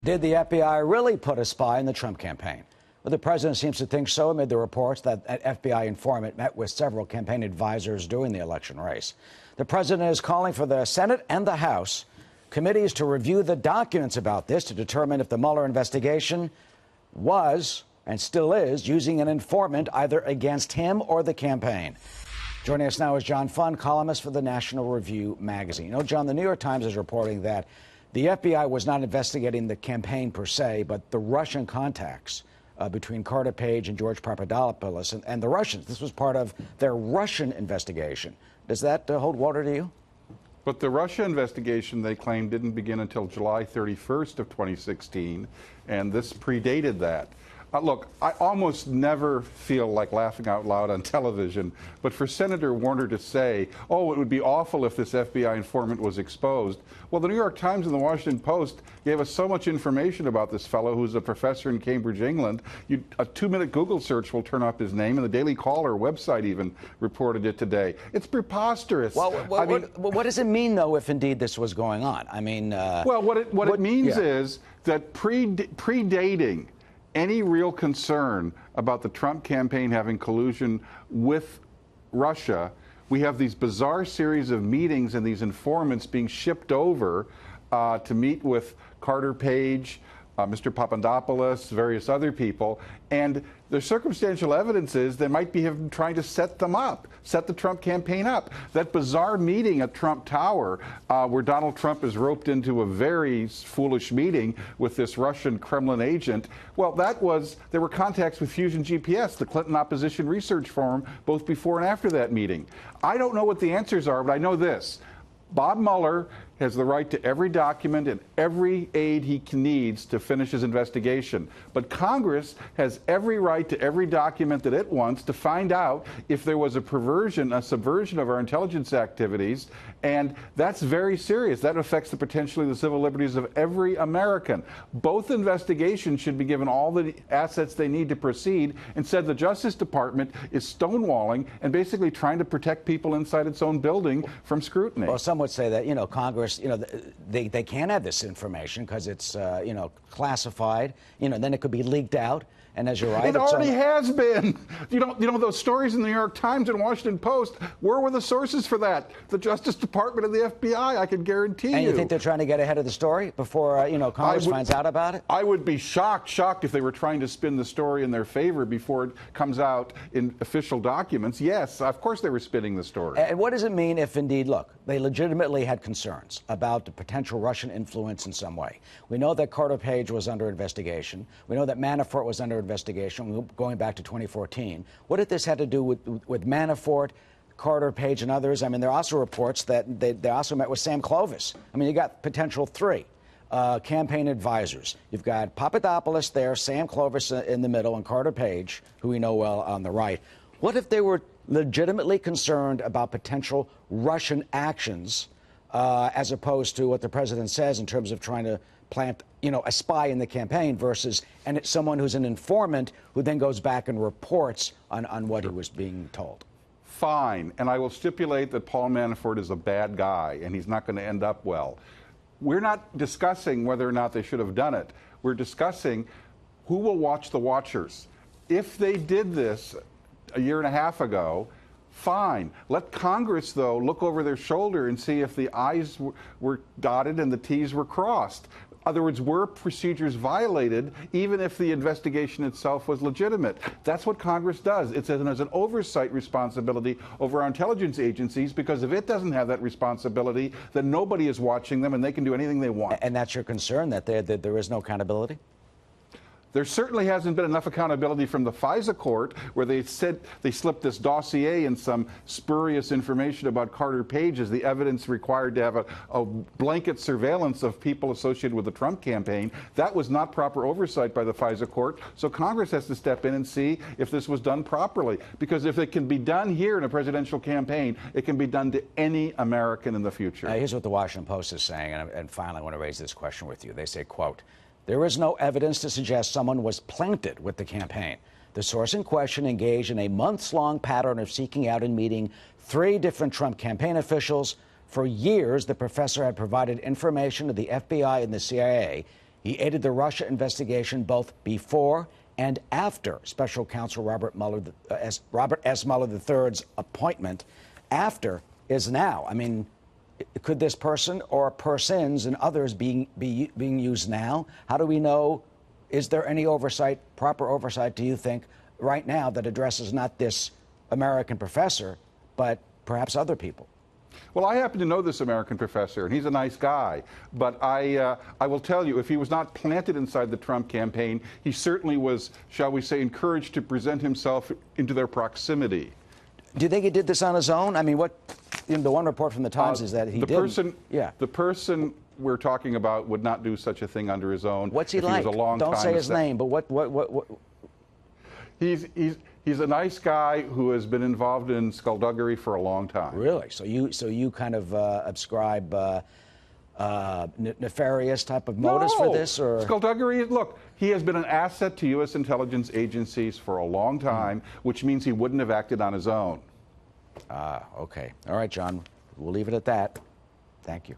Did the FBI really put a spy in the Trump campaign? Well, the president seems to think so amid the reports that an FBI informant met with several campaign advisors during the election race. The president is calling for the Senate and the House committees to review the documents about this to determine if the Mueller investigation was and still is using an informant either against him or the campaign. Joining us now is John Fund, columnist for the National Review magazine. You know, John, the New York Times is reporting that the FBI was not investigating the campaign per se, but the Russian contacts between Carter Page and George Papadopoulos and the Russians. This was part of their Russian investigation. Does that hold water to you? But the Russia investigation, they claim, didn't begin until July 31st of 2016, and this predated that. Look, I almost never feel like laughing out loud on television, but for Senator Warner to say, oh, it would be awful if this FBI informant was exposed. Well, the New York Times and the Washington Post gave us so much information about this fellow who's a professor in Cambridge, England. A 2-minute Google search will turn up his name, and the Daily Caller website even reported it today. It's preposterous. Well, what does it mean, though, if indeed this was going on? I mean... well, what it means is that predating any real concern about the Trump campaign having collusion with Russia, we have these bizarre series of meetings and these informants being shipped over to meet with Carter Page, Mr. Papadopoulos, various other people, and the circumstantial evidence is they might be him trying to set them up, set the Trump campaign up. That bizarre meeting at Trump Tower where Donald Trump is roped into a very foolish meeting with this Russian Kremlin agent, well, there were contacts with Fusion GPS, the Clinton Opposition Research Forum, both before and after that meeting. I don't know what the answers are, but I know this. Bob Mueller has the right to every document and every aid he needs to finish his investigation. But Congress has every right to every document that it wants to find out if there was a perversion, a subversion of our intelligence activities. And that's very serious. That affects potentially the civil liberties of every American. Both investigations should be given all the assets they need to proceed. Instead, the Justice Department is stonewalling and basically trying to protect people inside its own building from scrutiny. Well, some would say that, you know, Congress, you know, they can't have this information because it's, you know, classified, you know, then it could be leaked out. And as you're right, it already has been. You know those stories in the New York Times and Washington Post. Where were the sources for that? The Justice Department and the FBI. I can guarantee you. And you think they're trying to get ahead of the story before you know, Congress finds out about it? I would be shocked if they were trying to spin the story in their favor before it comes out in official documents. Yes, of course they were spinning the story. And what does it mean if indeed, look, they legitimately had concerns about the potential Russian influence in some way? We know that Carter Page was under investigation. We know that Manafort was under investigation going back to 2014. What if this had to do with Manafort, Carter Page, and others? I mean, there are also reports that they also met with Sam Clovis. I mean, you got potential 3 campaign advisors. You've got Papadopoulos there, Sam Clovis in the middle, and Carter Page, who we know well, on the right. What if they were legitimately concerned about potential Russian actions as opposed to what the president says in terms of trying to plant, you know, a spy in the campaign versus someone who's an informant who then goes back and reports on what he was being told? Fine. And I will stipulate that Paul Manafort is a bad guy and he's not going to end up well. We're not discussing whether or not they should have done it. We're discussing who will watch the watchers. If they did this a year and a half ago, fine. Let Congress, though, look over their shoulder and see if the I's were dotted and the T's were crossed. In other words, were procedures violated even if the investigation itself was legitimate? That's what Congress does. It has an oversight responsibility over our intelligence agencies, because if it doesn't have that responsibility, then nobody is watching them and they can do anything they want. And that's your concern, that there is no accountability? There certainly hasn't been enough accountability from the FISA court, where they said they slipped this dossier and some spurious information about Carter Page as the evidence required to have a blanket surveillance of people associated with the Trump campaign. That was not proper oversight by the FISA court. So Congress has to step in and see if this was done properly. Because if it can be done here in a presidential campaign, it can be done to any American in the future. Here's what the Washington Post is saying, and finally I want to raise this question with you. They say, quote, "There is no evidence to suggest someone was planted with the campaign. The source in question engaged in a months-long pattern of seeking out and meeting 3 different Trump campaign officials. For years, the professor had provided information to the FBI and the CIA. He aided the Russia investigation both before and after Special Counsel Robert S. Mueller III's appointment. After is now. I mean, could this person or persons and others being used now? How do we know? Is there any oversight, proper oversight, do you think, right now that addresses not this American professor, but perhaps other people? Well, I happen to know this American professor, and he's a nice guy. But I will tell you, if he was not planted inside the Trump campaign, he certainly was, shall we say, encouraged to present himself into their proximity. Do you think he did this on his own? I mean, the one report from the Times is that he didn't. The person we're talking about would not do such a thing under his own. What's he if like? He was a long Don't time say his name, but what? He's a nice guy who has been involved in skullduggery for a long time. Really? So you kind of ascribe nefarious type of motives for this, or skullduggery? Look, he has been an asset to U.S. intelligence agencies for a long time, which means he wouldn't have acted on his own. Okay. All right, John. We'll leave it at that. Thank you.